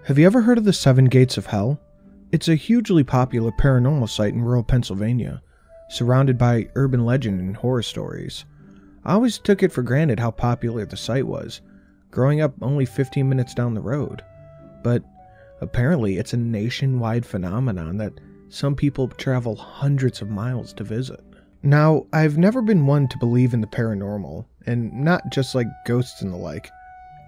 Have you ever heard of the Seven Gates of Hell? It's a hugely popular paranormal site in rural Pennsylvania, surrounded by urban legend and horror stories. I always took it for granted how popular the site was, growing up only 15 minutes down the road. But apparently it's a nationwide phenomenon that some people travel hundreds of miles to visit. Now, I've never been one to believe in the paranormal, and not just like ghosts and the like.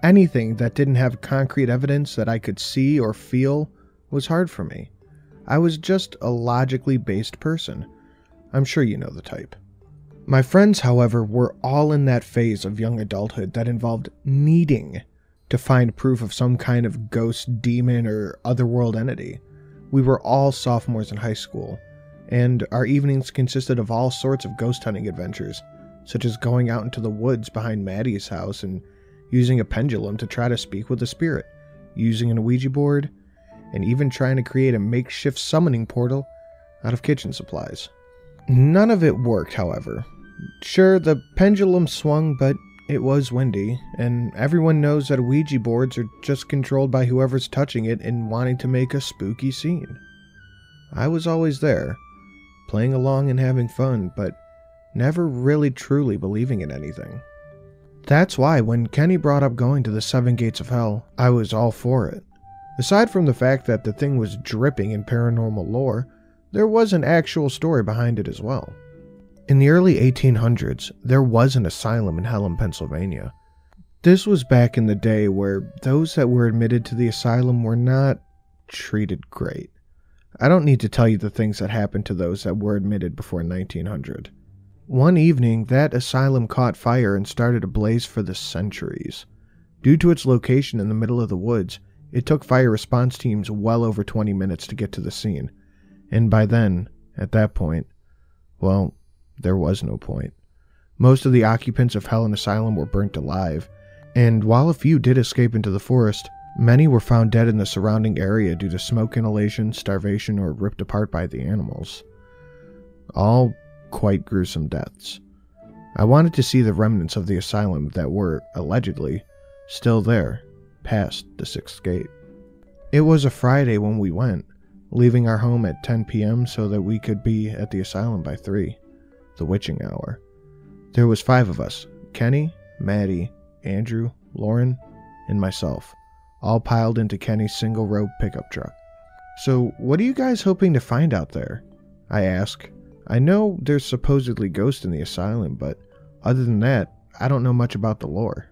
Anything that didn't have concrete evidence that I could see or feel was hard for me. I was just a logically based person. I'm sure you know the type. My friends, however, were all in that phase of young adulthood that involved needing to find proof of some kind of ghost, demon, or otherworld entity. We were all sophomores in high school, and our evenings consisted of all sorts of ghost hunting adventures, such as going out into the woods behind Maddie's house and using a pendulum to try to speak with a spirit, using an Ouija board, and even trying to create a makeshift summoning portal out of kitchen supplies. None of it worked, however. Sure, the pendulum swung, but it was windy, and everyone knows that Ouija boards are just controlled by whoever's touching it and wanting to make a spooky scene. I was always there, playing along and having fun, but never really truly believing in anything. That's why when Kenny brought up going to the Seven Gates of Hell, I was all for it. Aside from the fact that the thing was dripping in paranormal lore, there was an actual story behind it as well. In the early 1800s, there was an asylum in Helena, Pennsylvania. This was back in the day where those that were admitted to the asylum were not treated great. I don't need to tell you the things that happened to those that were admitted before 1900. One evening, that asylum caught fire and started a blaze for the centuries. Due to its location in the middle of the woods, it took fire response teams well over 20 minutes to get to the scene. And by then, at that point, well, there was no point. Most of the occupants of Helen Asylum were burnt alive, and while a few did escape into the forest, many were found dead in the surrounding area due to smoke inhalation, starvation, or ripped apart by the animals. All quite gruesome deaths. I wanted to see the remnants of the asylum that were, allegedly, still there, past the 6th gate. It was a Friday when we went, leaving our home at 10 p.m. so that we could be at the asylum by 3, the witching hour. There was 5 of us, Kenny, Maddie, Andrew, Lauren, and myself, all piled into Kenny's single-row pickup truck. "So, what are you guys hoping to find out there?" I asked. I know there's supposedly ghosts in the asylum, but other than that, I don't know much about the lore.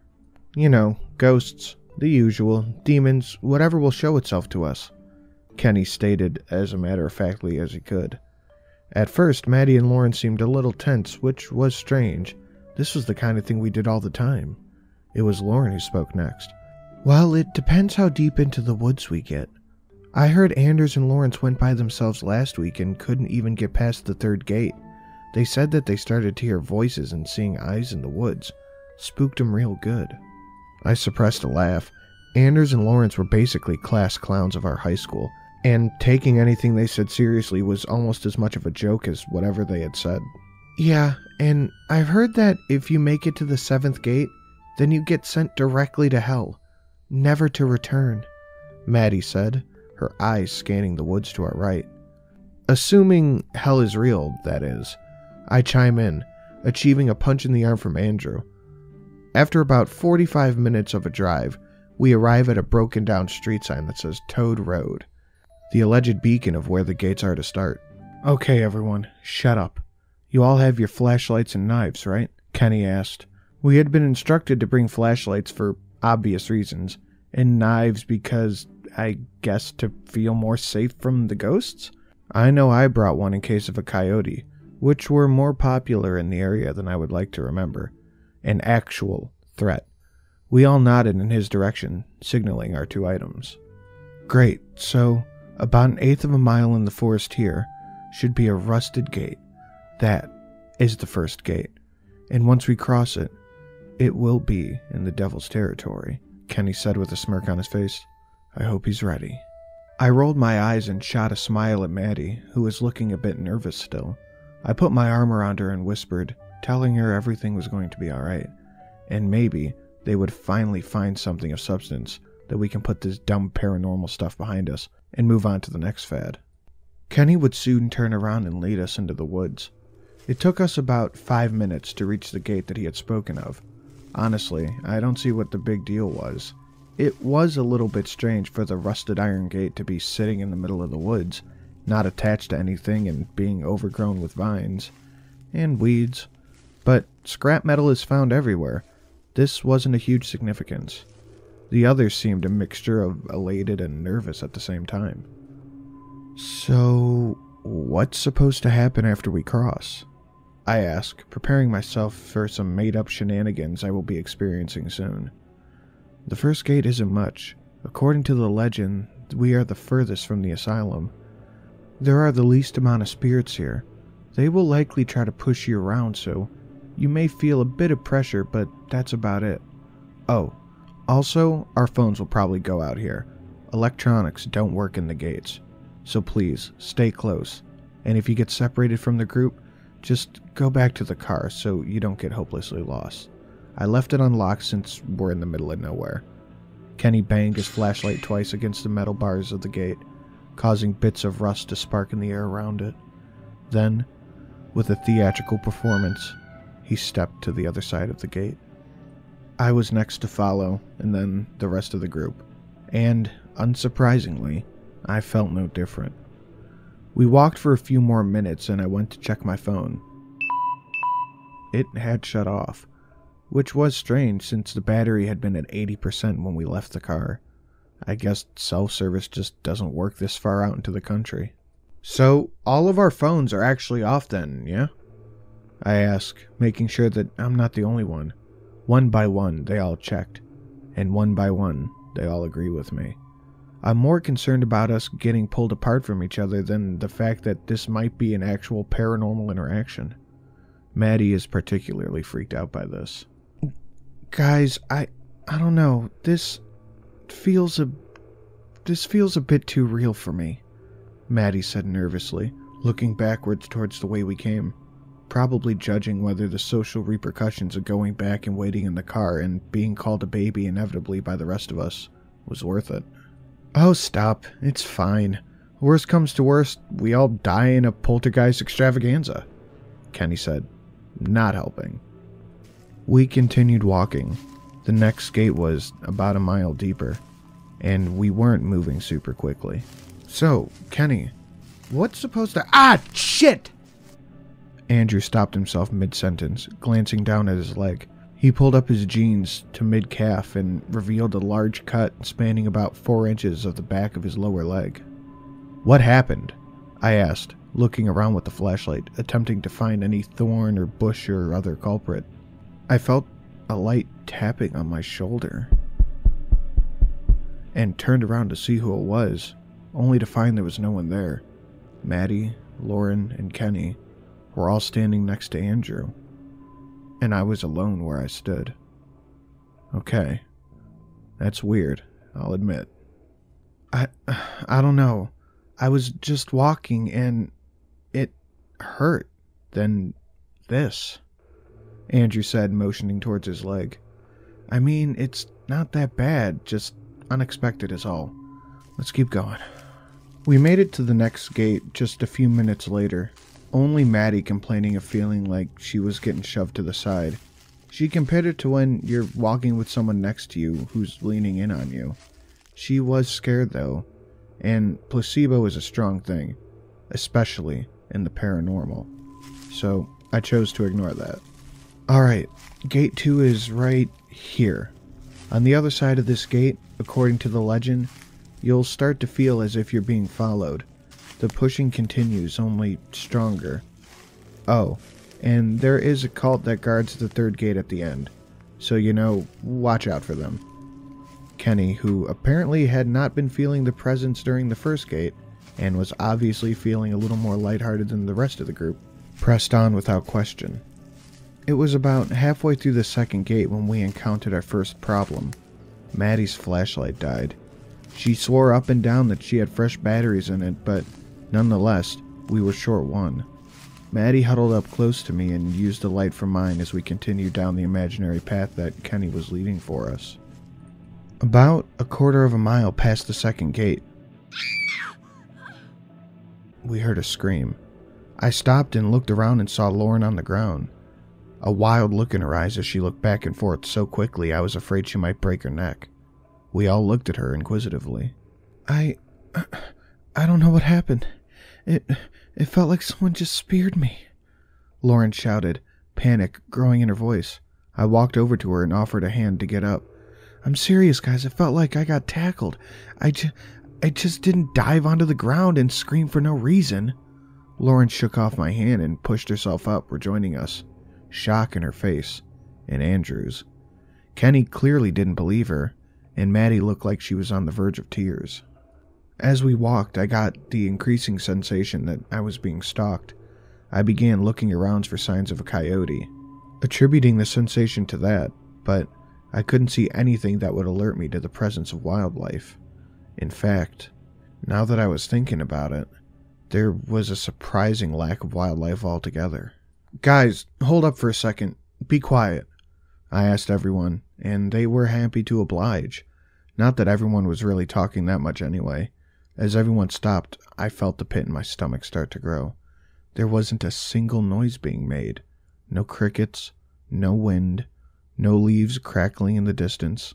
"You know, ghosts, the usual, demons, whatever will show itself to us," Kenny stated as matter-of-factly as he could. At first, Maddie and Lauren seemed a little tense, which was strange. This was the kind of thing we did all the time. It was Lauren who spoke next. "Well, it depends how deep into the woods we get. I heard Anders and Lawrence went by themselves last week and couldn't even get past the 3rd gate. They said that they started to hear voices and seeing eyes in the woods. Spooked them real good." I suppressed a laugh. Anders and Lawrence were basically class clowns of our high school, and taking anything they said seriously was almost as much of a joke as whatever they had said. "Yeah, and I've heard that if you make it to the 7th gate, then you get sent directly to hell, never to return," Maddie said, her eyes scanning the woods to our right. Assuming hell is real, that is, I chime in, achieving a punch in the arm from Andrew. After about 45 minutes of a drive, we arrive at a broken down street sign that says Toad Road, the alleged beacon of where the gates are to start. "Okay, everyone, shut up. You all have your flashlights and knives, right?" Kenny asked. We had been instructed to bring flashlights for obvious reasons, and knives because, I guess, to feel more safe from the ghosts? I know I brought one in case of a coyote, which were more popular in the area than I would like to remember. An actual threat. We all nodded in his direction, signaling our 2 items. "Great, so about 1/8 of a mile in the forest here should be a rusted gate. That is the 1st gate, and once we cross it, it will be in the devil's territory," Kenny said with a smirk on his face. "I hope he's ready." I rolled my eyes and shot a smile at Maddie, who was looking a bit nervous still. I put my arm around her and whispered, telling her everything was going to be alright, and maybe they would finally find something of substance that we can put this dumb paranormal stuff behind us and move on to the next fad. Kenny would soon turn around and lead us into the woods. It took us about 5 minutes to reach the gate that he had spoken of. Honestly, I don't see what the big deal was. It was a little bit strange for the rusted iron gate to be sitting in the middle of the woods, not attached to anything and being overgrown with vines and weeds. But scrap metal is found everywhere. This wasn't a huge significance. The others seemed a mixture of elated and nervous at the same time. So, what's supposed to happen after we cross? I ask, preparing myself for some made-up shenanigans I will be experiencing soon. The first gate isn't much. According to the legend, we are the furthest from the asylum. There are the least amount of spirits here. They will likely try to push you around, so you may feel a bit of pressure, but that's about it. Oh, also, our phones will probably go out here. Electronics don't work in the gates. So please, stay close. And if you get separated from the group, just go back to the car so you don't get hopelessly lost. I left it unlocked since we're in the middle of nowhere. Kenny banged his flashlight twice against the metal bars of the gate, causing bits of rust to spark in the air around it. Then, with a theatrical performance, he stepped to the other side of the gate. I was next to follow, and then the rest of the group. And, unsurprisingly, I felt no different. We walked for a few more minutes and I went to check my phone. It had shut off, which was strange since the battery had been at 80% when we left the car. I guess self-service just doesn't work this far out into the country. So, all of our phones are actually off then, yeah? I ask, making sure that I'm not the only one. One by one, they all checked, and one by one, they all agree with me. I'm more concerned about us getting pulled apart from each other than the fact that this might be an actual paranormal interaction. Maddie is particularly freaked out by this. Guys, I don't know. This feels a bit too real for me, Maddie said nervously, looking backwards towards the way we came, probably judging whether the social repercussions of going back and waiting in the car and being called a baby inevitably by the rest of us was worth it. Oh, stop. It's fine. Worst comes to worst, we all die in a poltergeist extravaganza, Kenny said, not helping. We continued walking. The next gate was about a mile deeper, and we weren't moving super quickly. So, Kenny, what's supposed to— Ah, shit! Andrew stopped himself mid-sentence, glancing down at his leg. He pulled up his jeans to mid-calf and revealed a large cut spanning about 4 inches of the back of his lower leg. What happened? I asked, looking around with the flashlight, attempting to find any thorn or bush or other culprit. I felt a light tapping on my shoulder and turned around to see who it was, only to find there was no one there. Maddie, Lauren, and Kenny were all standing next to Andrew, and I was alone where I stood. Okay, that's weird, I'll admit. I don't know. I was just walking and it hurt. Then this, Andrew said, motioning towards his leg. I mean, it's not that bad, just unexpected is all. Let's keep going. We made it to the next gate just a few minutes later, only Maddie complaining of feeling like she was getting shoved to the side. She compared it to when you're walking with someone next to you who's leaning in on you. She was scared though, and placebo is a strong thing, especially in the paranormal. So I chose to ignore that. Alright, gate 2 is right here. On the other side of this gate, according to the legend, you'll start to feel as if you're being followed. The pushing continues, only stronger. Oh, and there is a cult that guards the third gate at the end, so watch out for them. Kenny, who apparently had not been feeling the presence during the first gate, and was obviously feeling a little more lighthearted than the rest of the group, pressed on without question. It was about halfway through the second gate when we encountered our first problem. Maddie's flashlight died. She swore up and down that she had fresh batteries in it, but nonetheless, we were short one. Maddie huddled up close to me and used the light from mine as we continued down the imaginary path that Kenny was leading for us. About a quarter of a mile past the second gate, we heard a scream. I stopped and looked around and saw Lauren on the ground. A wild look in her eyes as she looked back and forth so quickly I was afraid she might break her neck. We all looked at her inquisitively. I don't know what happened. It felt like someone just speared me, Lauren shouted, panic growing in her voice. I walked over to her and offered a hand to get up. I'm serious, guys. It felt like I got tackled. I just didn't dive onto the ground and scream for no reason. Lauren shook off my hand and pushed herself up, rejoining us, shock in her face, and Andrew's. Kenny clearly didn't believe her, and Maddie looked like she was on the verge of tears. As we walked, I got the increasing sensation that I was being stalked. I began looking around for signs of a coyote, attributing the sensation to that, but I couldn't see anything that would alert me to the presence of wildlife. In fact, now that I was thinking about it, there was a surprising lack of wildlife altogether. Guys, hold up for a second. Be quiet, I asked everyone, and they were happy to oblige. Not that everyone was really talking that much anyway. As everyone stopped, I felt the pit in my stomach start to grow. There wasn't a single noise being made. No crickets, no wind, no leaves crackling in the distance.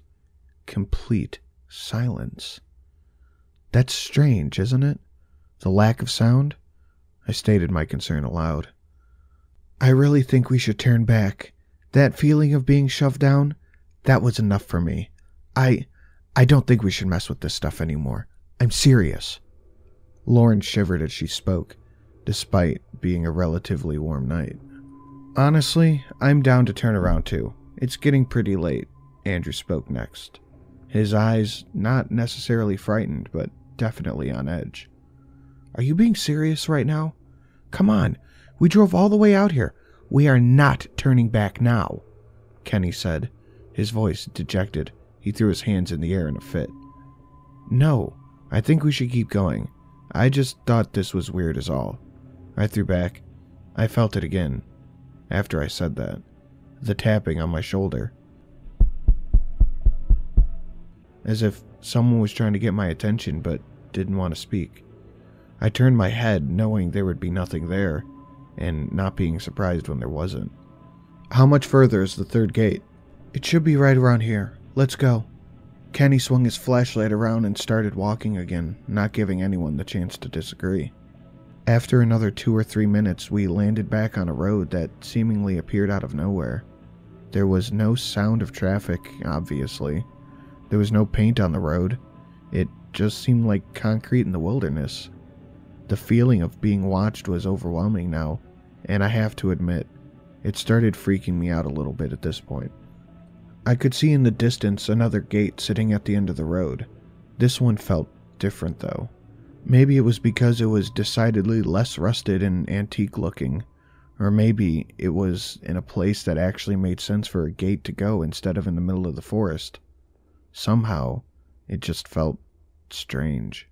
Complete silence. That's strange, isn't it? The lack of sound? I stated my concern aloud. I really think we should turn back. That feeling of being shoved down, that was enough for me. I don't think we should mess with this stuff anymore. I'm serious. Lauren shivered as she spoke, despite being a relatively warm night. Honestly, I'm down to turn around too. It's getting pretty late, Andrew spoke next. His eyes not necessarily frightened, but definitely on edge. Are you being serious right now? Come on, we drove all the way out here. We are not turning back now, Kenny said, his voice dejected. He threw his hands in the air in a fit. No, I think we should keep going. I just thought this was weird as all. I threw back. I felt it again. After I said that, the tapping on my shoulder. As if someone was trying to get my attention but didn't want to speak. I turned my head knowing there would be nothing there, and not being surprised when there wasn't. How much further is the third gate? It should be right around here. Let's go. Kenny swung his flashlight around and started walking again, not giving anyone the chance to disagree. After another 2 or 3 minutes, we landed back on a road that seemingly appeared out of nowhere. There was no sound of traffic, obviously. There was no paint on the road. It just seemed like concrete in the wilderness. The feeling of being watched was overwhelming now, and I have to admit, it started freaking me out a little bit at this point. I could see in the distance another gate sitting at the end of the road. This one felt different though. Maybe it was because it was decidedly less rusted and antique looking, or maybe it was in a place that actually made sense for a gate to go instead of in the middle of the forest. Somehow, it just felt strange.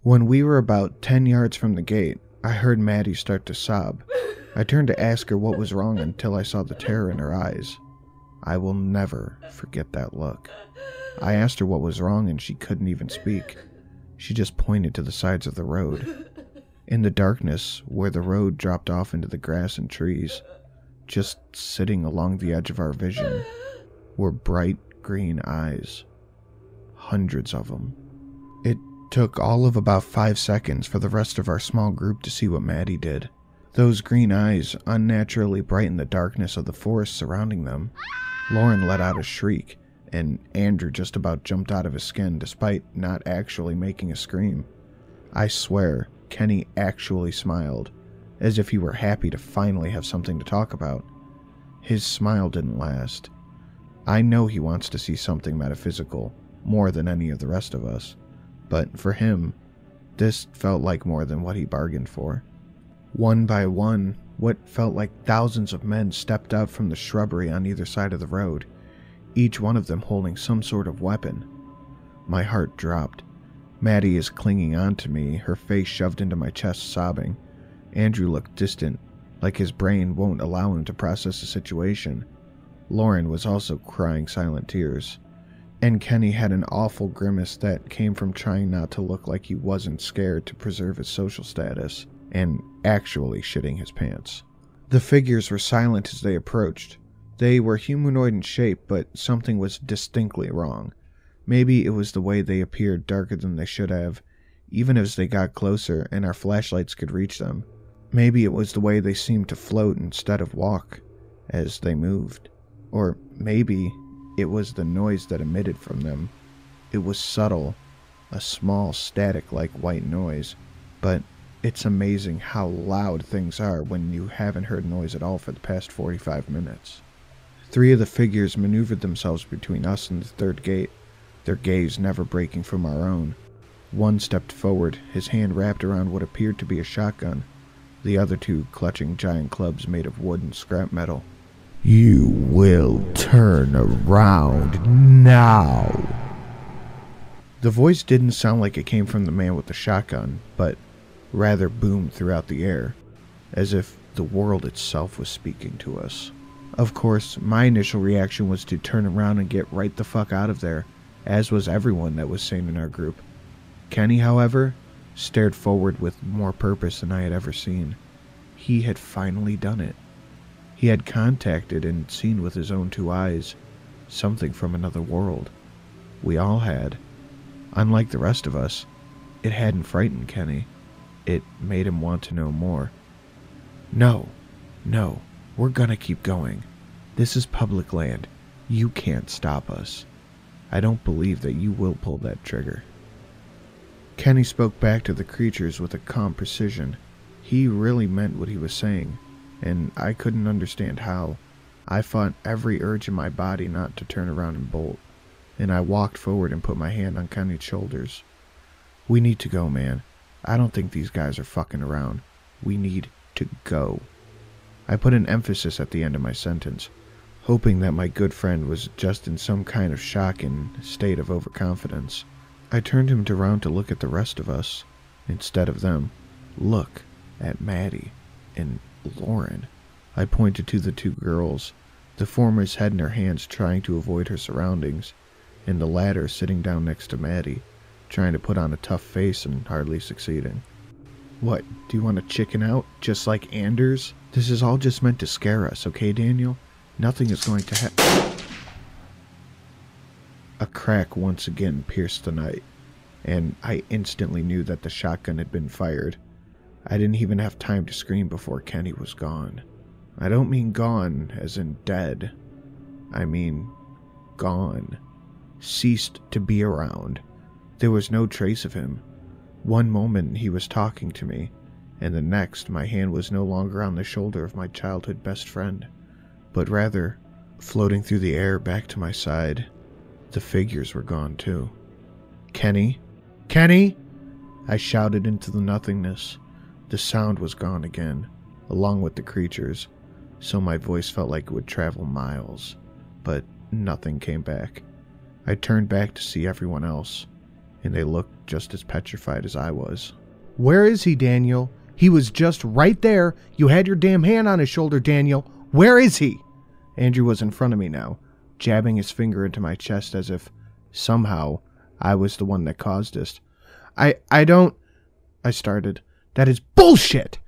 When we were about 10 yards from the gate, I heard Maddie start to sob. I turned to ask her what was wrong until I saw the terror in her eyes. I will never forget that look. I asked her what was wrong and she couldn't even speak. She just pointed to the sides of the road. In the darkness, where the road dropped off into the grass and trees, just sitting along the edge of our vision, were bright green eyes. Hundreds of them. It took all of about 5 seconds for the rest of our small group to see what Maddie did. Those green eyes unnaturally brightened the darkness of the forest surrounding them. Lauren let out a shriek, and Andrew just about jumped out of his skin despite not actually making a scream. I swear, Kenny actually smiled, as if he were happy to finally have something to talk about. His smile didn't last. I know he wants to see something metaphysical, more than any of the rest of us, but for him, this felt like more than what he bargained for. One by one, what felt like thousands of men stepped out from the shrubbery on either side of the road, each one of them holding some sort of weapon. My heart dropped. Maddie is clinging on to me, her face shoved into my chest, sobbing. Andrew looked distant, like his brain won't allow him to process the situation. Lauren was also crying silent tears. And Kenny had an awful grimace that came from trying not to look like he wasn't scared to preserve his social status, and actually shitting his pants. The figures were silent as they approached. They were humanoid in shape, but something was distinctly wrong. Maybe it was the way they appeared darker than they should have, even as they got closer and our flashlights could reach them. Maybe it was the way they seemed to float instead of walk as they moved. Or maybe it was the noise that emitted from them. It was subtle, a small static-like white noise, but it's amazing how loud things are when you haven't heard noise at all for the past 45 minutes. 3 of the figures maneuvered themselves between us and the third gate, their gaze never breaking from our own. One stepped forward, his hand wrapped around what appeared to be a shotgun, the other 2 clutching giant clubs made of wood and scrap metal. "You will turn around now." The voice didn't sound like it came from the man with the shotgun, but rather boomed throughout the air, as if the world itself was speaking to us. Of course, my initial reaction was to turn around and get right the fuck out of there, as was everyone that was sane in our group. Kenny, however, stared forward with more purpose than I had ever seen. He had finally done it. He had contacted and seen with his own 2 eyes something from another world. We all had. Unlike the rest of us, it hadn't frightened Kenny. It made him want to know more. No, we're gonna keep going. This is public land. You can't stop us. I don't believe that you will pull that trigger. Kenny spoke back to the creatures with a calm precision. He really meant what he was saying, and I couldn't understand how. I fought every urge in my body not to turn around and bolt, and I walked forward and put my hand on Kenny's shoulders. "We need to go, man. I don't think these guys are fucking around. We need to go." I put an emphasis at the end of my sentence, hoping that my good friend was just in some kind of shock and state of overconfidence. I turned him around to look at the rest of us, instead of them. Look at Maddie and Lauren. I pointed to the 2 girls, the former's head in her hands trying to avoid her surroundings, and the latter sitting down next to Maddie, trying to put on a tough face and hardly succeeding. "What, do you want to chicken out, just like Anders? This is all just meant to scare us, okay, Daniel? Nothing is going to happen." A crack once again pierced the night, and I instantly knew that the shotgun had been fired. I didn't even have time to scream before Kenny was gone. I don't mean gone as in dead. I mean gone. Ceased to be around. There was no trace of him. One moment he was talking to me, and the next my hand was no longer on the shoulder of my childhood best friend, but rather floating through the air back to my side. The figures were gone too. "Kenny? Kenny!" I shouted into the nothingness. The sound was gone again, along with the creatures, so my voice felt like it would travel miles, but nothing came back. I turned back to see everyone else, and they looked just as petrified as I was. "Where is he, Daniel? He was just right there. You had your damn hand on his shoulder, Daniel. Where is he?" Andrew was in front of me now, jabbing his finger into my chest as if, somehow, I was the one that caused this. I don't... I started. "That is bullshit!"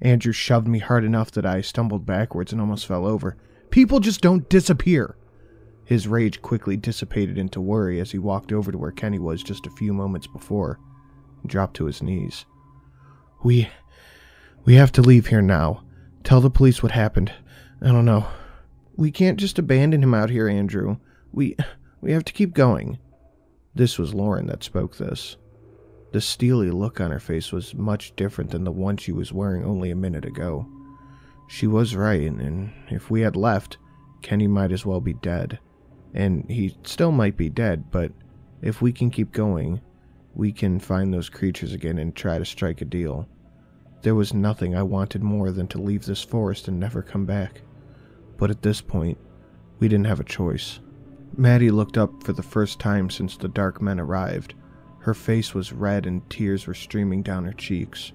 Andrew shoved me hard enough that I stumbled backwards and almost fell over. "People just don't disappear." His rage quickly dissipated into worry as he walked over to where Kenny was just a few moments before, and dropped to his knees. We have to leave here now. Tell the police what happened. I don't know. We can't just abandon him out here, Andrew. We have to keep going." This was Lauren that spoke this. The steely look on her face was much different than the one she was wearing only a minute ago. She was right, and if we had left, Kenny might as well be dead. And he still might be dead, but if we can keep going, we can find those creatures again and try to strike a deal. There was nothing I wanted more than to leave this forest and never come back. But at this point, we didn't have a choice. Maddie looked up for the first time since the dark men arrived. Her face was red and tears were streaming down her cheeks.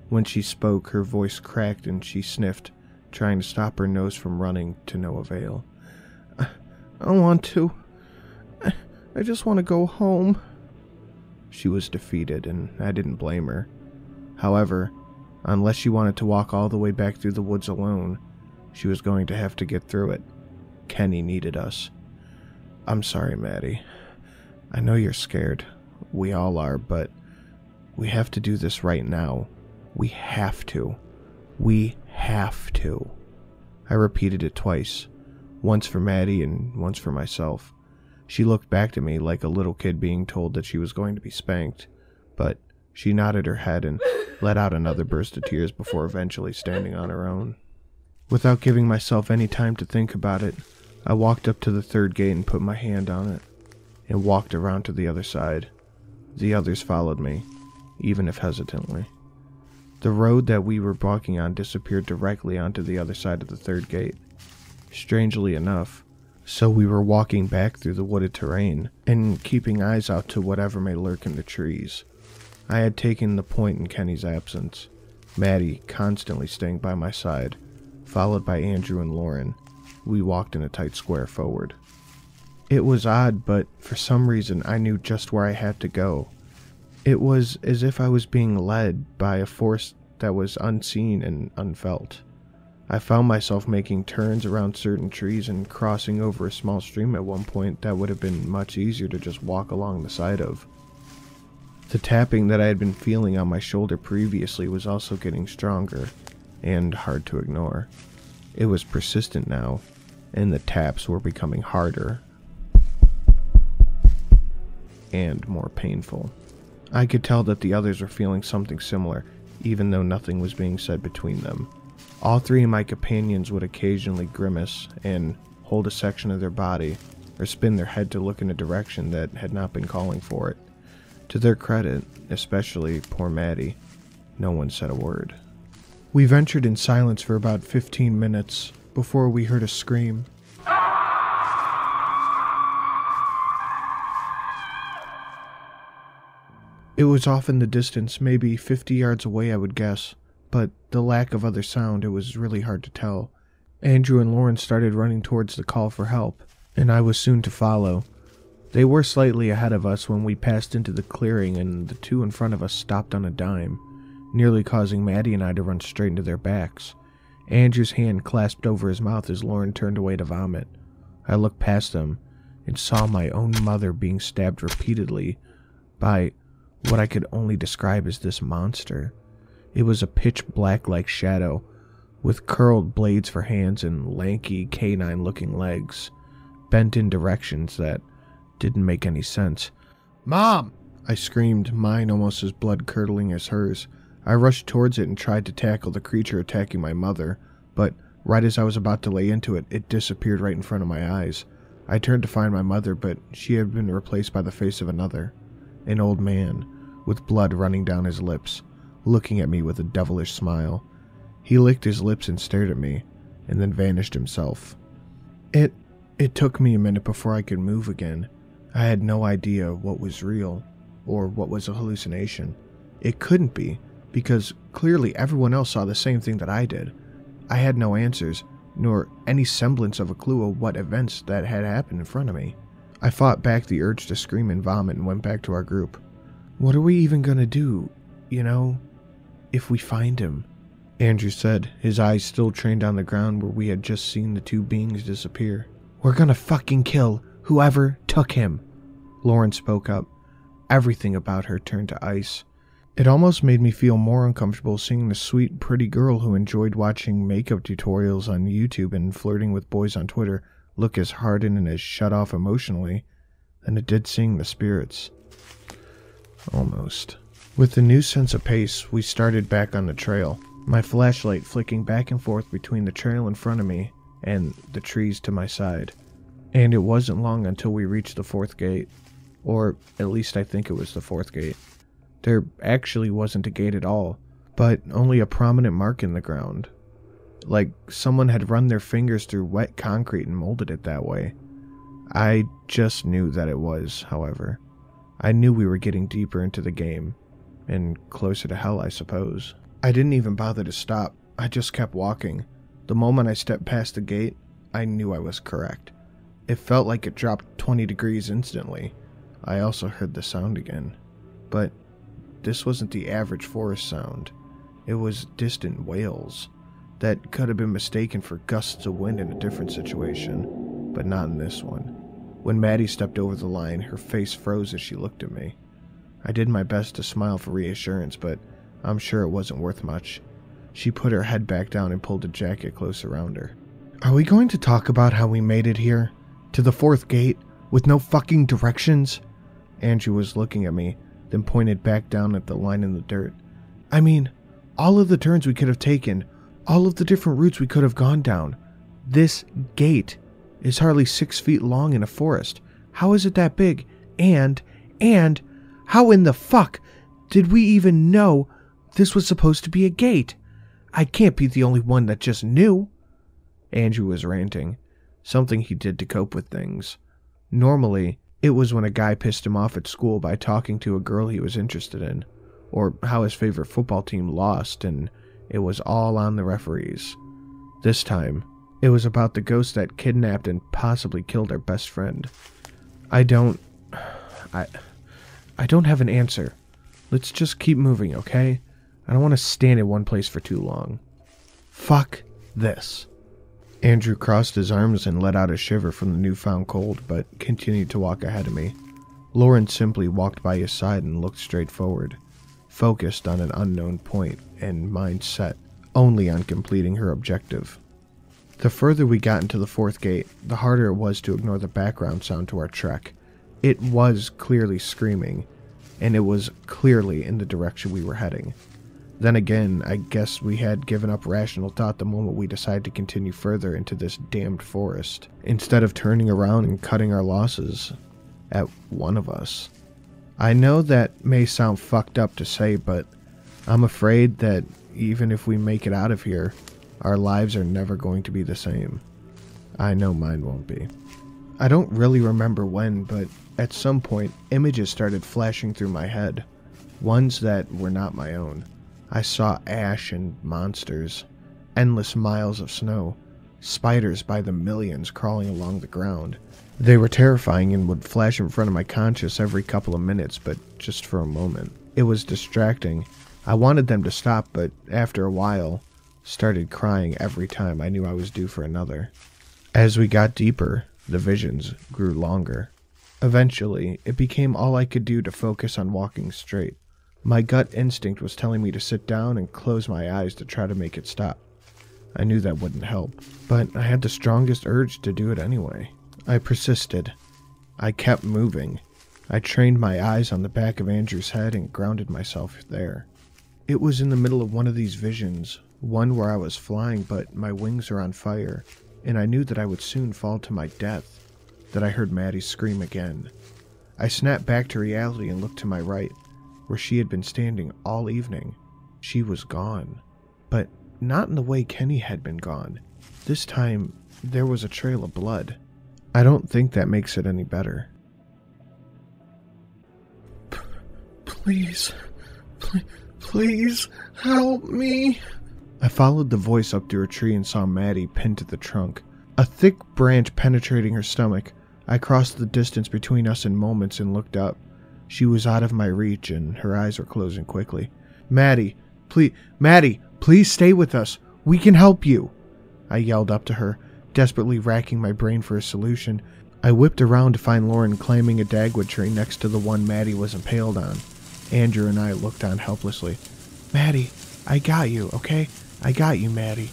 When she spoke, her voice cracked and she sniffed, trying to stop her nose from running to no avail. I want to. I just want to go home. She was defeated, and I didn't blame her. However, unless she wanted to walk all the way back through the woods alone, she was going to have to get through it. Kenny needed us. I'm sorry, Maddie. I know you're scared. We all are, but we have to do this right now. We have to. We have to. I repeated it twice, once for Maddie and once for myself. She looked back at me like a little kid being told that she was going to be spanked, but she nodded her head and let out another burst of tears before eventually standing on her own. Without giving myself any time to think about it, I walked up to the third gate and put my hand on it, and walked around to the other side. The others followed me, even if hesitantly. The road that we were walking on disappeared directly onto the other side of the third gate. Strangely enough, so we were walking back through the wooded terrain, and keeping eyes out to whatever may lurk in the trees. I had taken the point in Kenny's absence, Maddie constantly staying by my side, followed by Andrew and Lauren. We walked in a tight square forward. It was odd, but for some reason I knew just where I had to go. It was as if I was being led by a force that was unseen and unfelt. I found myself making turns around certain trees and crossing over a small stream at one point that would have been much easier to just walk along the side of. The tapping that I had been feeling on my shoulder previously was also getting stronger and hard to ignore. It was persistent now, and the taps were becoming harder and more painful. I could tell that the others were feeling something similar, even though nothing was being said between them. All three of my companions would occasionally grimace and hold a section of their body, or spin their head to look in a direction that had not been calling for it. To their credit, especially poor Maddie, no one said a word. We ventured in silence for about 15 minutes before we heard a scream. It was off in the distance, maybe 50 yards away I would guess, but the lack of other sound, it was really hard to tell. Andrew and Lauren started running towards the call for help, and I was soon to follow. They were slightly ahead of us when we passed into the clearing, and the two in front of us stopped on a dime, nearly causing Maddie and I to run straight into their backs. Andrew's hand clasped over his mouth as Lauren turned away to vomit. I looked past them and saw my own mother being stabbed repeatedly by what I could only describe as this monster. It was a pitch black-like shadow, with curled blades for hands and lanky canine-looking legs, bent in directions that didn't make any sense. "Mom!" I screamed, mine almost as blood-curdling as hers. I rushed towards it and tried to tackle the creature attacking my mother, but right as I was about to lay into it, it disappeared right in front of my eyes. I turned to find my mother, but she had been replaced by the face of another, an old man, with blood running down his lips, looking at me with a devilish smile. He licked his lips and stared at me, and then vanished himself. It took me a minute before I could move again. I had no idea what was real, or what was a hallucination. It couldn't be, because clearly everyone else saw the same thing that I did. I had no answers, nor any semblance of a clue of what events that had happened in front of me. I fought back the urge to scream and vomit and went back to our group. "What are we even gonna do, if we find him?" Andrew said, his eyes still trained on the ground where we had just seen the two beings disappear. "We're gonna fucking kill whoever took him." Lauren spoke up. Everything about her turned to ice. It almost made me feel more uncomfortable seeing the sweet, pretty girl who enjoyed watching makeup tutorials on YouTube and flirting with boys on Twitter look as hardened and as shut off emotionally than it did seeing the spirits. Almost. With a new sense of pace, we started back on the trail, my flashlight flicking back and forth between the trail in front of me and the trees to my side. And it wasn't long until we reached the fourth gate. Or at least I think it was the fourth gate. There actually wasn't a gate at all, but only a prominent mark in the ground. Like someone had run their fingers through wet concrete and molded it that way. I just knew that it was, however. I knew we were getting deeper into the game, and closer to hell, I suppose. I didn't even bother to stop. I just kept walking. The moment I stepped past the gate, I knew I was correct. It felt like it dropped 20 degrees instantly. I also heard the sound again. But this wasn't the average forest sound. It was distant wails that could have been mistaken for gusts of wind in a different situation, but not in this one. When Maddie stepped over the line, her face froze as she looked at me. I did my best to smile for reassurance, but I'm sure it wasn't worth much. She put her head back down and pulled a jacket close around her. Are we going to talk about how we made it here? To the fourth gate, with no fucking directions? Andrew was looking at me, then pointed back down at the line in the dirt. I mean, all of the turns we could have taken, all of the different routes we could have gone down. This gate is hardly 6 feet long in a forest. How is it that big? And, how in the fuck did we even know this was supposed to be a gate? I can't be the only one that just knew. Andrew was ranting, something he did to cope with things. Normally, it was when a guy pissed him off at school by talking to a girl he was interested in, or how his favorite football team lost and it was all on the referees. This time, it was about the ghost that kidnapped and possibly killed our best friend. I don't have an answer. Let's just keep moving, okay? I don't want to stand in one place for too long. Fuck this. Andrew crossed his arms and let out a shiver from the newfound cold, but continued to walk ahead of me. Lauren simply walked by his side and looked straight forward, focused on an unknown point and mind set only on completing her objective. The further we got into the fourth gate, the harder it was to ignore the background sound to our trek. It was clearly screaming, and it was clearly in the direction we were heading. Then again, I guess we had given up rational thought the moment we decided to continue further into this damned forest, instead of turning around and cutting our losses at one of us. I know that may sound fucked up to say, but I'm afraid that even if we make it out of here, our lives are never going to be the same. I know mine won't be. I don't really remember when, but at some point, images started flashing through my head, ones that were not my own. I saw ash and monsters, endless miles of snow, spiders by the millions crawling along the ground. They were terrifying and would flash in front of my conscience every couple of minutes, but just for a moment. It was distracting. I wanted them to stop, but after a while, started crying every time I knew I was due for another. As we got deeper, the visions grew longer. Eventually, it became all I could do to focus on walking straight. My gut instinct was telling me to sit down and close my eyes to try to make it stop. I knew that wouldn't help, but I had the strongest urge to do it anyway. I persisted. I kept moving. I trained my eyes on the back of Andrew's head and grounded myself there. It was in the middle of one of these visions, one where I was flying but my wings are on fire, and I knew that I would soon fall to my death, that I heard Maddie scream again. I snapped back to reality and looked to my right, where she had been standing all evening. She was gone, but not in the way Kenny had been gone. This time, there was a trail of blood. I don't think that makes it any better. Please help me. I followed the voice up to her tree and saw Maddie pinned to the trunk, a thick branch penetrating her stomach. I crossed the distance between us in moments and looked up. She was out of my reach and her eyes were closing quickly. Maddie, please stay with us. We can help you. I yelled up to her, desperately racking my brain for a solution. I whipped around to find Lauren climbing a dagwood tree next to the one Maddie was impaled on. Andrew and I looked on helplessly. Maddie, I got you, okay? I got you, Maddie.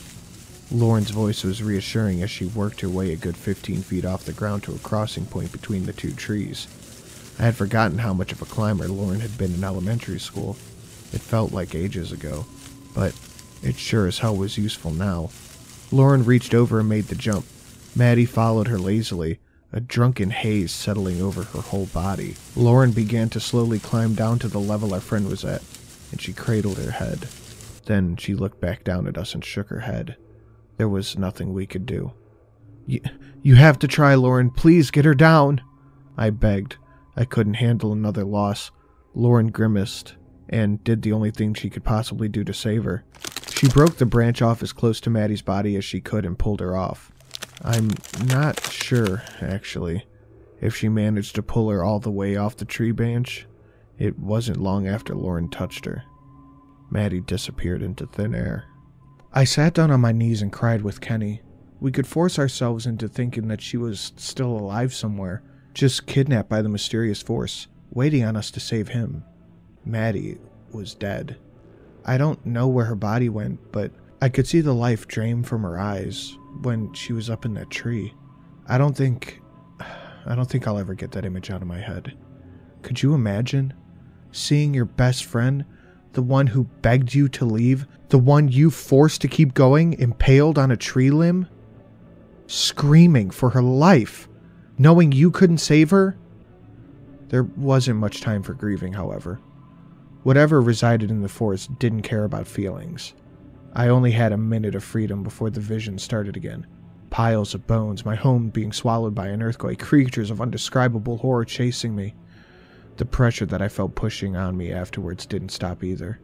Lauren's voice was reassuring as she worked her way a good 15 feet off the ground to a crossing point between the two trees. I had forgotten how much of a climber Lauren had been in elementary school. It felt like ages ago, but it sure as hell was useful now. Lauren reached over and made the jump. Maddie followed her lazily, a drunken haze settling over her whole body. Lauren began to slowly climb down to the level our friend was at, and she cradled her head. Then she looked back down at us and shook her head. There was nothing we could do. You have to try, Lauren. Please get her down. I begged. I couldn't handle another loss. Lauren grimaced and did the only thing she could possibly do to save her. She broke the branch off as close to Maddie's body as she could and pulled her off. I'm not sure, actually. If she managed to pull her all the way off the tree branch, it wasn't long after Lauren touched her. Maddie disappeared into thin air. I sat down on my knees and cried with Kenny. We could force ourselves into thinking that she was still alive somewhere, just kidnapped by the mysterious force, waiting on us to save him. Maddie was dead. I don't know where her body went, but I could see the life drain from her eyes when she was up in that tree. I don't think I'll ever get that image out of my head. Could you imagine seeing your best friend, the one who begged you to leave, the one you forced to keep going, impaled on a tree limb, screaming for her life, knowing you couldn't save her? There wasn't much time for grieving, however. Whatever resided in the forest didn't care about feelings. I only had a minute of freedom before the vision started again. Piles of bones, my home being swallowed by an earthquake, creatures of undescribable horror chasing me. The pressure that I felt pushing on me afterwards didn't stop either.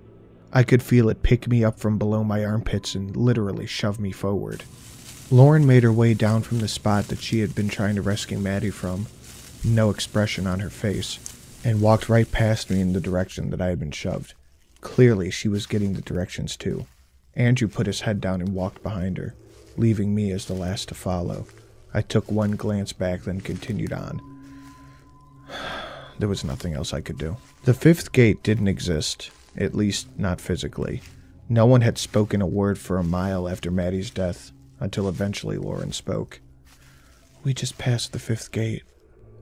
I could feel it pick me up from below my armpits and literally shove me forward. Lauren made her way down from the spot that she had been trying to rescue Maddie from, no expression on her face, and walked right past me in the direction that I had been shoved. Clearly, she was getting the directions too. Andrew put his head down and walked behind her, leaving me as the last to follow. I took one glance back, then continued on. There was nothing else I could do. The fifth gate didn't exist, at least not physically. No one had spoken a word for a mile after Maddie's death, until eventually Lauren spoke. We just passed the fifth gate.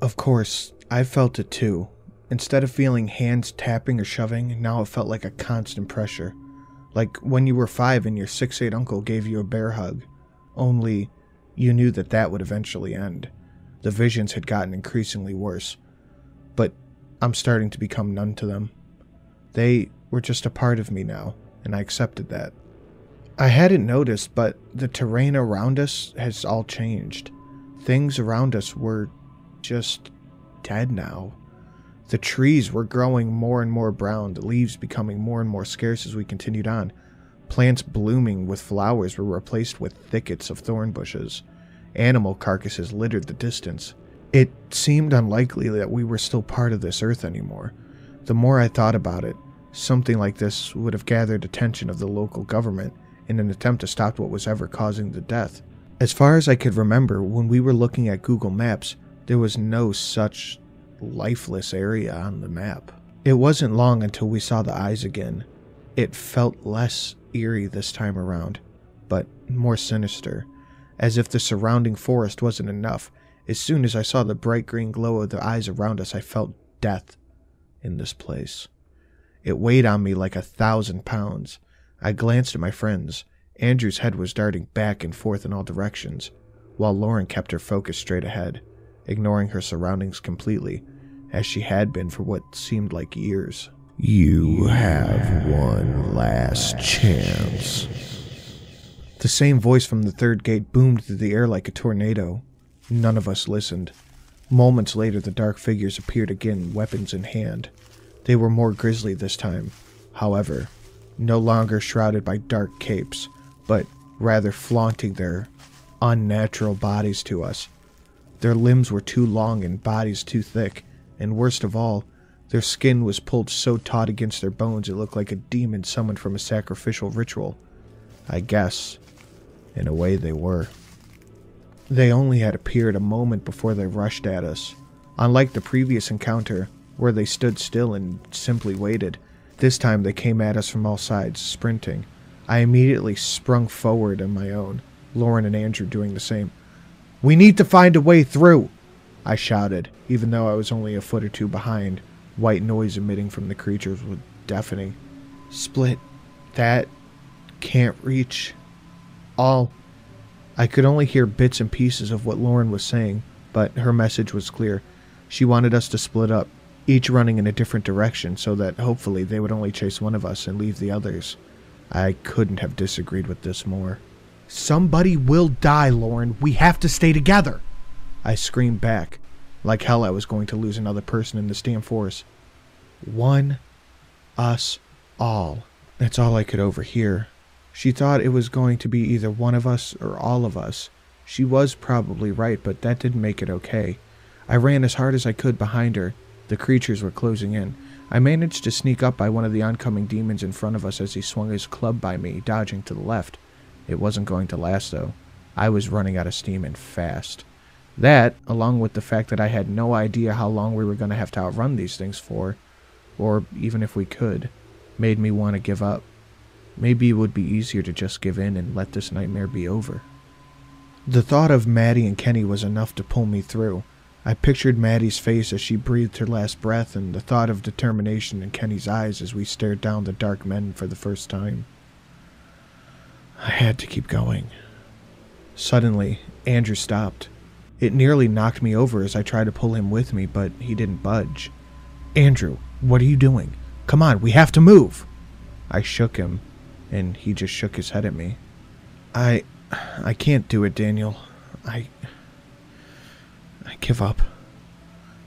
Of course, I felt it too. Instead of feeling hands tapping or shoving, now it felt like a constant pressure. Like when you were 5 and your 6'8" uncle gave you a bear hug. Only, you knew that that would eventually end. The visions had gotten increasingly worse. But I'm starting to become numb to them. They were just a part of me now, and I accepted that. I hadn't noticed, but the terrain around us has all changed. Things around us were just dead now. The trees were growing more and more brown, the leaves becoming more and more scarce as we continued on. Plants blooming with flowers were replaced with thickets of thorn bushes. Animal carcasses littered the distance. It seemed unlikely that we were still part of this earth anymore. The more I thought about it, something like this would have gathered attention of the local government in an attempt to stop what was ever causing the death. As far as I could remember, when we were looking at Google Maps, there was no such lifeless area on the map. It wasn't long until we saw the eyes again. It felt less eerie this time around, but more sinister, as if the surrounding forest wasn't enough. As soon as I saw the bright green glow of the eyes around us, I felt death in this place. It weighed on me like 1,000 pounds. I glanced at my friends. Andrew's head was darting back and forth in all directions, while Lauren kept her focus straight ahead, ignoring her surroundings completely, as she had been for what seemed like years. You have one last chance. The same voice from the third gate boomed through the air like a tornado. None of us listened. Moments later, the dark figures appeared again, weapons in hand. They were more grisly this time, however, no longer shrouded by dark capes, but rather flaunting their unnatural bodies to us. Their limbs were too long and bodies too thick, and worst of all, their skin was pulled so taut against their bones it looked like a demon summoned from a sacrificial ritual. I guess, in a way, they were. They only had appeared a moment before they rushed at us. Unlike the previous encounter, where they stood still and simply waited, this time they came at us from all sides, sprinting. I immediately sprung forward on my own, Lauren and Andrew doing the same. "We need to find a way through!" I shouted, even though I was only a foot or two behind. White noise emitting from the creatures was deafening. "Split. That. Can't reach. All." I could only hear bits and pieces of what Lauren was saying, but her message was clear. She wanted us to split up, each running in a different direction so that hopefully they would only chase one of us and leave the others. I couldn't have disagreed with this more. "Somebody will die, Lauren. We have to stay together." I screamed back. Like hell I was going to lose another person in this damn force. One. Us. All. That's all I could overhear. She thought it was going to be either one of us or all of us. She was probably right, but that didn't make it okay. I ran as hard as I could behind her. The creatures were closing in. I managed to sneak up by one of the oncoming demons in front of us as he swung his club by me, dodging to the left. It wasn't going to last, though. I was running out of steam and fast. That, along with the fact that I had no idea how long we were going to have to outrun these things for, or even if we could, made me want to give up. Maybe it would be easier to just give in and let this nightmare be over. The thought of Maddie and Kenny was enough to pull me through. I pictured Maddie's face as she breathed her last breath, and the thought of determination in Kenny's eyes as we stared down the dark men for the first time. I had to keep going. Suddenly, Andrew stopped. It nearly knocked me over as I tried to pull him with me, but he didn't budge. "Andrew, what are you doing? Come on, we have to move!" I shook him, and he just shook his head at me. I can't do it, Daniel. I give up."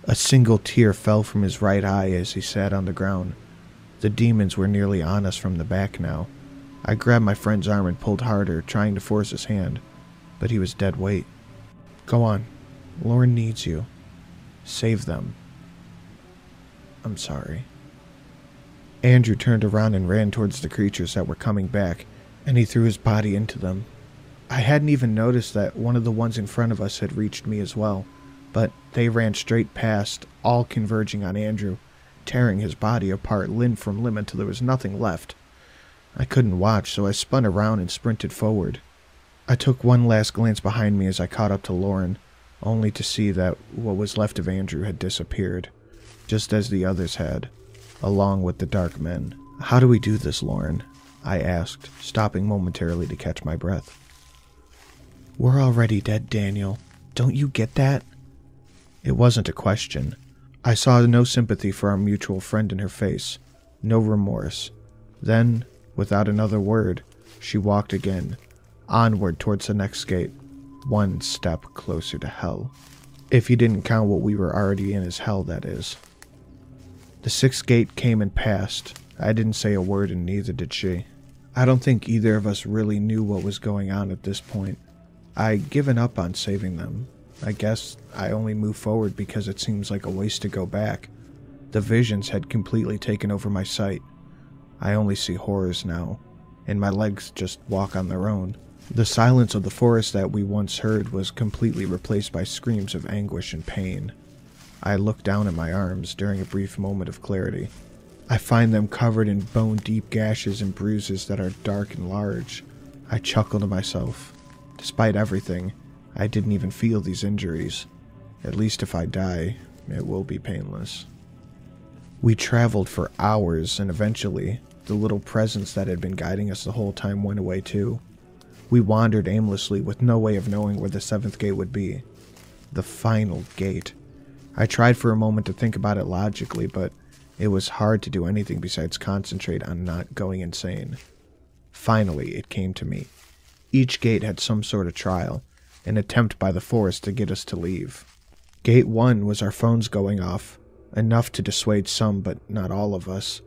A single tear fell from his right eye as he sat on the ground. The demons were nearly on us from the back now. I grabbed my friend's arm and pulled harder, trying to force his hand, but he was dead weight. "Go on. Lauren needs you. Save them." "I'm sorry." Andrew turned around and ran towards the creatures that were coming back, and he threw his body into them. I hadn't even noticed that one of the ones in front of us had reached me as well, but they ran straight past, all converging on Andrew, tearing his body apart limb from limb until there was nothing left. I couldn't watch, so I spun around and sprinted forward. I took one last glance behind me as I caught up to Lauren, only to see that what was left of Andrew had disappeared, just as the others had, along with the dark men. "How do we do this, Lauren?" I asked, stopping momentarily to catch my breath. "We're already dead, Daniel. Don't you get that?" It wasn't a question. I saw no sympathy for our mutual friend in her face, no remorse. Then, without another word, she walked again, onward towards the next gate, one step closer to hell. If you didn't count what we were already in as hell, that is. The sixth gate came and passed. I didn't say a word, and neither did she. I don't think either of us really knew what was going on at this point. I'd given up on saving them. I guess I only moved forward because it seems like a waste to go back. The visions had completely taken over my sight. I only see horrors now, and my legs just walk on their own. The silence of the forest that we once heard was completely replaced by screams of anguish and pain. I looked down at my arms during a brief moment of clarity. I find them covered in bone-deep gashes and bruises that are dark and large. I chuckled to myself. Despite everything, I didn't even feel these injuries. At least if I die, it will be painless. We traveled for hours, and eventually, the little presence that had been guiding us the whole time went away too. We wandered aimlessly with no way of knowing where the seventh gate would be. The final gate. I tried for a moment to think about it logically, but it was hard to do anything besides concentrate on not going insane. Finally, it came to me. Each gate had some sort of trial, an attempt by the forest to get us to leave. Gate 1 was our phones going off, enough to dissuade some but not all of us.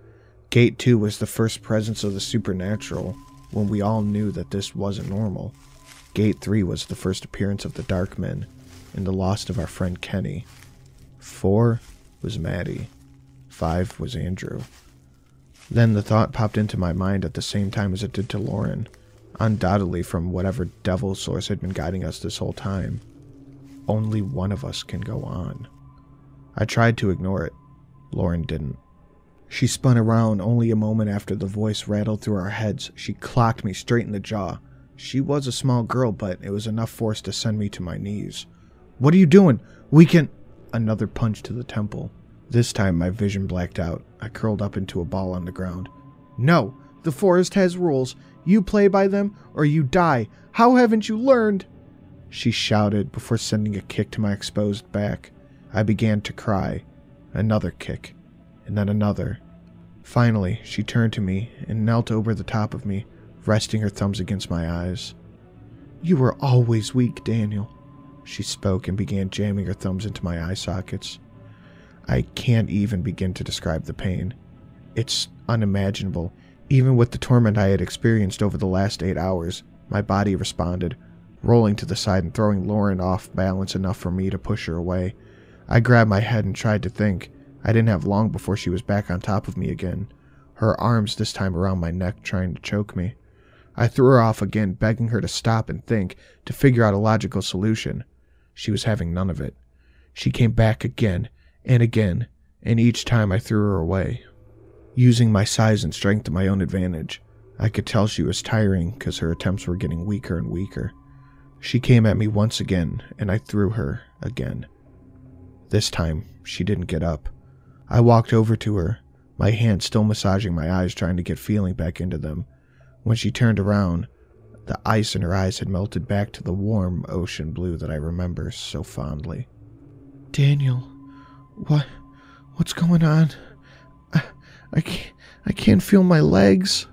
Gate 2 was the first presence of the supernatural, when we all knew that this wasn't normal. Gate 3 was the first appearance of the dark men, and the loss of our friend Kenny. 4 was Maddie. 5 was Andrew. Then the thought popped into my mind at the same time as it did to Lauren, undoubtedly from whatever devil source had been guiding us this whole time. Only one of us can go on. I tried to ignore it. Lauren didn't. She spun around only a moment after the voice rattled through our heads. She clocked me straight in the jaw. She was a small girl, but it was enough force to send me to my knees. "What are you doing? We can—" Another punch to the temple. This time my vision blacked out. I curled up into a ball on the ground. "No! The forest has rules. You play by them, or you die. How haven't you learned?" She shouted before sending a kick to my exposed back. I began to cry. Another kick, and then another. Finally, she turned to me and knelt over the top of me, resting her thumbs against my eyes. "You were always weak, Daniel," she spoke and began jamming her thumbs into my eye sockets. I can't even begin to describe the pain. It's unimaginable. Even with the torment I had experienced over the last 8 hours, my body responded, rolling to the side and throwing Lauren off balance enough for me to push her away. I grabbed my head and tried to think. I didn't have long before she was back on top of me again, her arms this time around my neck trying to choke me. I threw her off again, begging her to stop and think, to figure out a logical solution. She was having none of it. She came back again, and each time I threw her away. Using my size and strength to my own advantage, I could tell she was tiring because her attempts were getting weaker and weaker. She came at me once again, and I threw her again. This time, she didn't get up. I walked over to her, my hand still massaging my eyes trying to get feeling back into them. When she turned around, the ice in her eyes had melted back to the warm ocean blue that I remember so fondly. Daniel, what's going on? I can't feel my legs.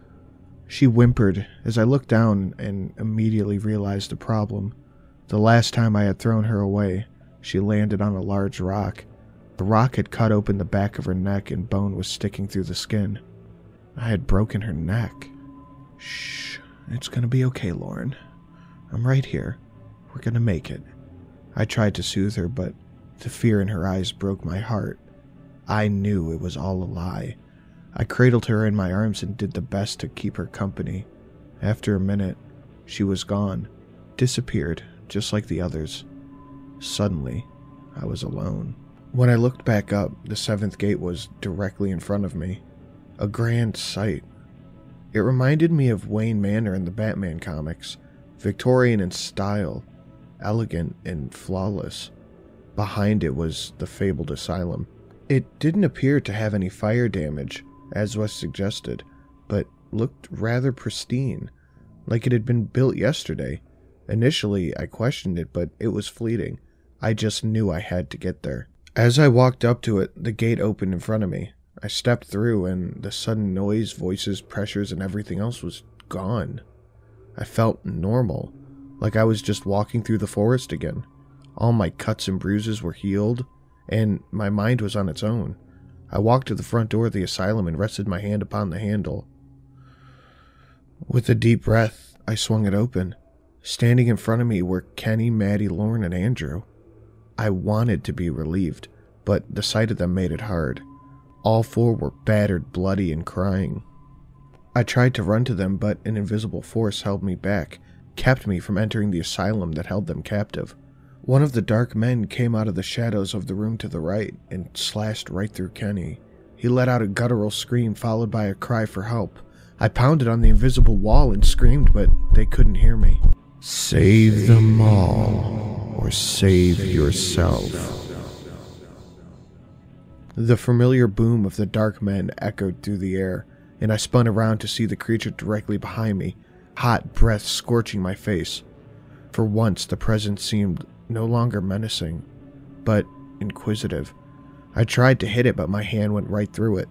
She whimpered as I looked down and immediately realized the problem. The last time I had thrown her away, she landed on a large rock. The rock had cut open the back of her neck and bone was sticking through the skin. I had broken her neck. Shh, it's gonna be okay, Lauren. I'm right here. We're gonna make it. I tried to soothe her, but the fear in her eyes broke my heart. I knew it was all a lie. I cradled her in my arms and did the best to keep her company. After a minute, she was gone, disappeared, just like the others. Suddenly, I was alone. When I looked back up, the seventh gate was directly in front of me. A grand sight. It reminded me of Wayne Manor in the Batman comics, Victorian in style, elegant and flawless. Behind it was the fabled asylum. It didn't appear to have any fire damage, as was suggested, but looked rather pristine, like it had been built yesterday. Initially, I questioned it, but it was fleeting. I just knew I had to get there. As I walked up to it, the gate opened in front of me. I stepped through, and the sudden noise, voices, pressures, and everything else was gone. I felt normal, like I was just walking through the forest again. All my cuts and bruises were healed, and my mind was on its own. I walked to the front door of the asylum and rested my hand upon the handle. With a deep breath, I swung it open. Standing in front of me were Kenny, Maddie, Lauren, and Andrew. I wanted to be relieved, but the sight of them made it hard. All four were battered, bloody, and crying. I tried to run to them, but an invisible force held me back, kept me from entering the asylum that held them captive. One of the dark men came out of the shadows of the room to the right and slashed right through Kenny. He let out a guttural scream followed by a cry for help. I pounded on the invisible wall and screamed, but they couldn't hear me. Save them all, or save yourself. The familiar boom of the dark men echoed through the air, and I spun around to see the creature directly behind me, hot breath scorching my face. For once, the presence seemed no longer menacing, but inquisitive. I tried to hit it, but my hand went right through it.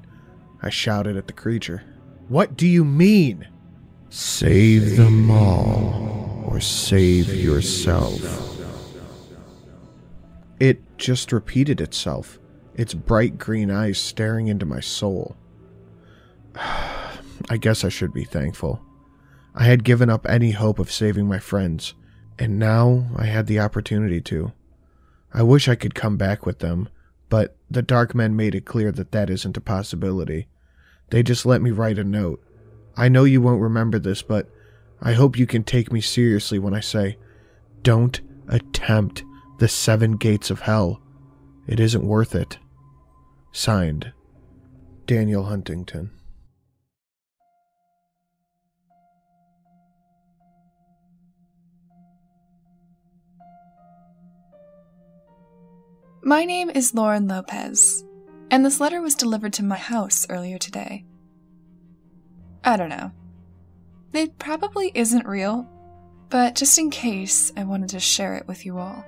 I shouted at the creature. "What do you mean?" Save them all, or save yourself. It just repeated itself, its bright green eyes staring into my soul. I guess I should be thankful. I had given up any hope of saving my friends, and now I had the opportunity to. I wish I could come back with them, but the dark men made it clear that that isn't a possibility. They just let me write a note. I know you won't remember this, but I hope you can take me seriously when I say, don't attempt the 7 gates of hell. It isn't worth it. Signed, Daniel Huntington. My name is Lauren Lopez, and this letter was delivered to my house earlier today. I don't know. It probably isn't real, but just in case, I wanted to share it with you all.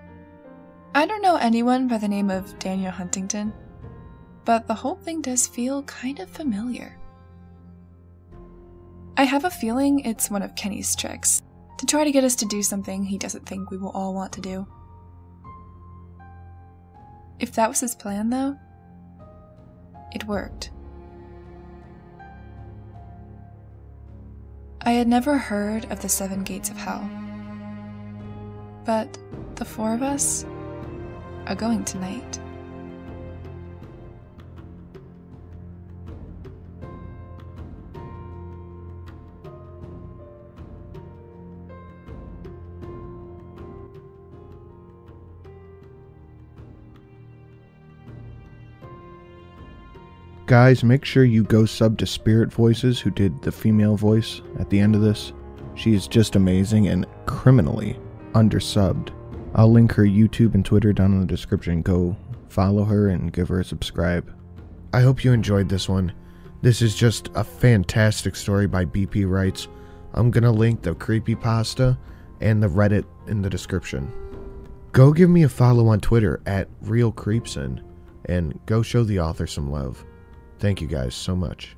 I don't know anyone by the name of Daniel Huntington, but the whole thing does feel kind of familiar. I have a feeling it's one of Kenny's tricks, to try to get us to do something he doesn't think we will all want to do. If that was his plan, though, it worked. I had never heard of the 7 gates of hell, but the 4 of us are going tonight. Guys, make sure you go sub to Spirit Voices, who did the female voice at the end of this. She is just amazing and criminally undersubbed. I'll link her YouTube and Twitter down in the description. Go follow her and give her a subscribe. I hope you enjoyed this one. This is just a fantastic story by BPWrites. I'm gonna link the CreepyPasta and the Reddit in the description. Go give me a follow on Twitter at RealCreepson and go show the author some love. Thank you guys so much.